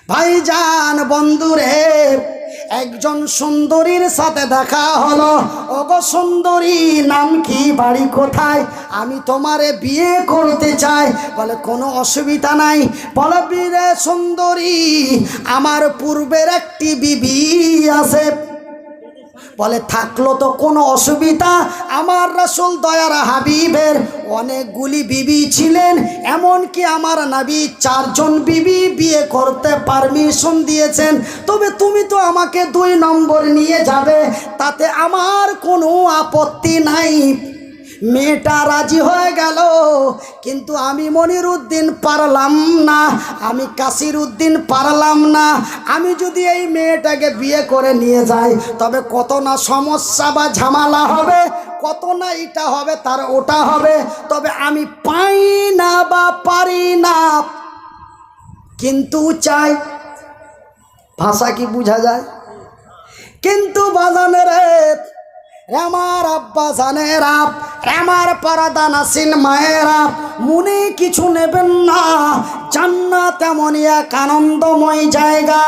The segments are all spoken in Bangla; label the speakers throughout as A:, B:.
A: ভাইজান বন্ধুরে, একজন সুন্দরীর সাথে দেখা হলো। ওগো সুন্দরী, নাম কি, বাড়ি কোথায়? আমি তোমারে বিয়ে করতে চাই। বলে কোনো অসুবিধা নাই। বলে বিরে সুন্দরী, আমার পূর্বের একটি বিবি আছে। বলে থাকলো তো কোনো অসুবিধা, আমার রাসূল দয়ার হাবিবের অনেকগুলি বিবি ছিলেন, এমনকি আমার নবী 4 জন বিবি বিয়ে করতে পারমিশন দিয়েছেন। তবে তুমি তো আমাকে 2 নম্বর নিয়ে যাবে, তাতে আমার কোনো আপত্তি নাই। মেয়েটা রাজি হয়ে গেল, কিন্তু আমি মনিরউদ্দিন পারলাম না, আমি কাসিরউদ্দিন পারলাম না। আমি যদি এই মেয়েটাকে বিয়ে করে নিয়ে যাই, তবে কত না সমস্যা বা ঝামেলা হবে, কত না এটা হবে তার ওটা হবে। তবে আমি পাই না বা পারি না, কিন্তু চাই। ভাষা কি বোঝা যায়? কিন্তু বাজানেরে, আমার আব্বা জানেরা, আমার পর্দা নাসিন মায়েরা, মনে কিছু নেবেন না। জান্নাত এমনই এক আনন্দময় জায়গা,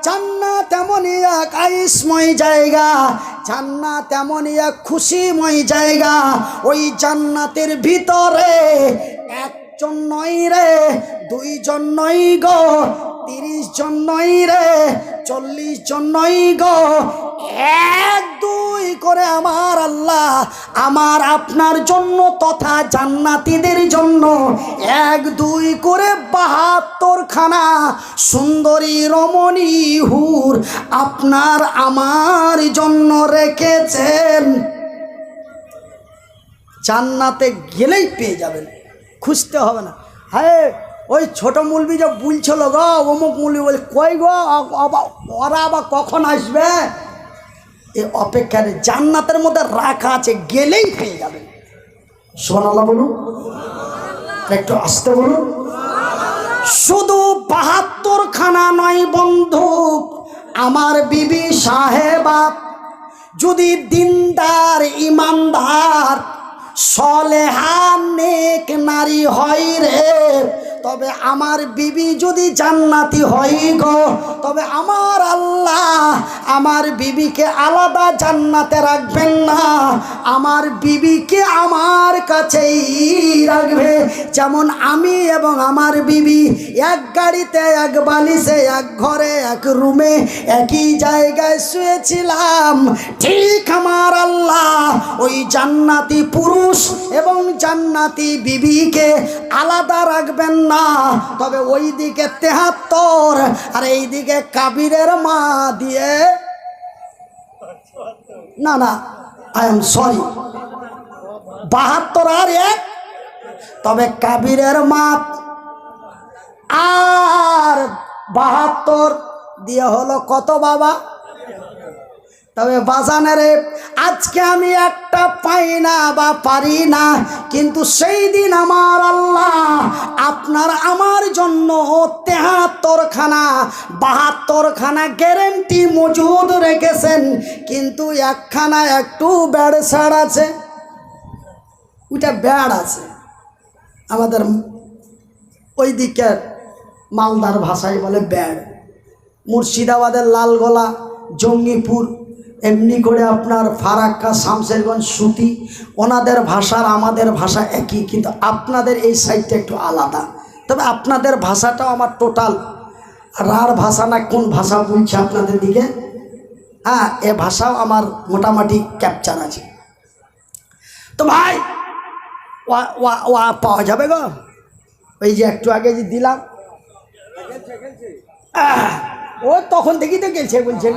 A: জান্নাত এমনই এক আয়েশময় জায়গা, জান্নাত এমনই এক খুশিময় জায়গা। ওই জান্নাতের ভিতরে 1 জন নয় রে, 2 জন নয় গো, 30 জন নয় রে, 40 জন নয় গো, 1 2 করে আমার আল্লাহ আমার আপনার জন্য তথা জান্নাতীদের জন্য 1 2 করে 72 খানা সুন্দরী রমণী হুর আপনার আমার জন্য রেখেছেন। জান্নাতে গেলেই পেয়ে যাবেন, খুঁজতে হবে না। হ্যাঁ, ওই ছোট মুলবি যে বলছিল গো, অমুক মুলবি বলে কই গো, ওরা আবার কখন আসবে? এই অপেক্ষায় জান্নাতের মধ্যে রাখা আছে, গেলেই পেয়ে যাবেন। সুবহানাল্লাহ বলুন, একটু আসতে বলুন। শুধু 72 খানা নয় বন্ধু, আমার বিবি সাহেবা যদি দিনদার, ইমানদার, সলেহা, নেক নারী হয় রে, তবে আমার বিবি যদি জান্নাতি হয় গো, তবে আমার আল্লাহ আমার বিবিকে আলাদা জান্নাতে রাখবেন না, আমার বিবিকে আমার কাছেই রাখবে। যেমন আমি এবং আমার বিবি এক গাড়িতে, এক বালিশে, এক ঘরে, এক রুমে, একই জায়গায় শুয়েছিলাম, ঠিক আমার আল্লাহ ওই জান্নাতি পুরুষ এবং জান্নাতি বিবিকে আলাদা রাখবেন না। তবে ওই দিকে 73 আর এই দিকে কাবিরের মা দিয়ে, না না আই এম সরি, 72 আর 1, তবে কাবিরের মা আর 72 দিয়ে হলো কত বাবা? তবে বাজানেরে, আজকে আমি একটা পাই না বা পারি না, কিন্তু সেই দিন আমার আল্লাহ আপনার আমার জন্য 73 খানা 72 খানা গ্যারেন্টি মজুদ রেখেছেন। কিন্তু একখানা একটু ব্যাড়সাড় আছে, ওইটা ব্যাড় আছে। আমাদের ওই দিকের মালদার ভাষায় বলে ব্যাড়। মুর্শিদাবাদের লালগোলা, জঙ্গিপুর, এমনি করে আপনার ফারাক্কা, শামশেরগঞ্জ, সুতি, ওনাদের ভাষার আমাদের ভাষা একই, কিন্তু আপনাদের এই সাইডটা একটু আলাদা। তবে আপনাদের ভাষাটাও আমার টোটাল রার ভাষা না কোন ভাষা বলছে আপনাদের দিকে, হ্যাঁ, এ ভাষাও আমার মোটামুটি ক্যাপচার আছে। তো ভাই ওয়া পাওয়া যাবে গো? ওই যে একটু আগে যে দিলাম, ও তখন থেকেই তো গেছে, বলছে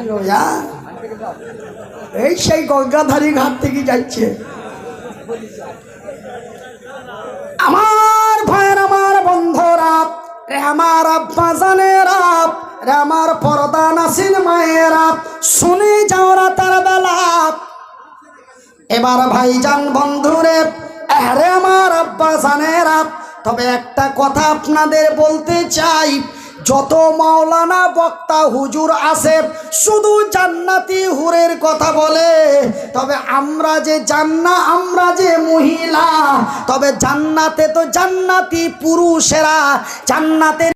A: এই সেই গঙ্গাধারী ঘাট থেকে যাচ্ছে। আমার ভাইয়ের, আমার বন্ধুরা, আমার আব্বা জানেরা, আমার পর্দা নাসিন মায়েরা, শুনে যাও রাতের বেলা। এবার ভাইজান বন্ধুরে, আরে আমার আব্বা জানেরা, তবে একটা কথা আপনাদের বলতে চাই, যত মাওলানা বক্তা হুজুর আছে শুধু জান্নাতি হুরের কথা বলে, তবে আমরা যে মহিলা, তবে জান্নাতে তো জান্নাতি পুরুষেরা, জান্নাতের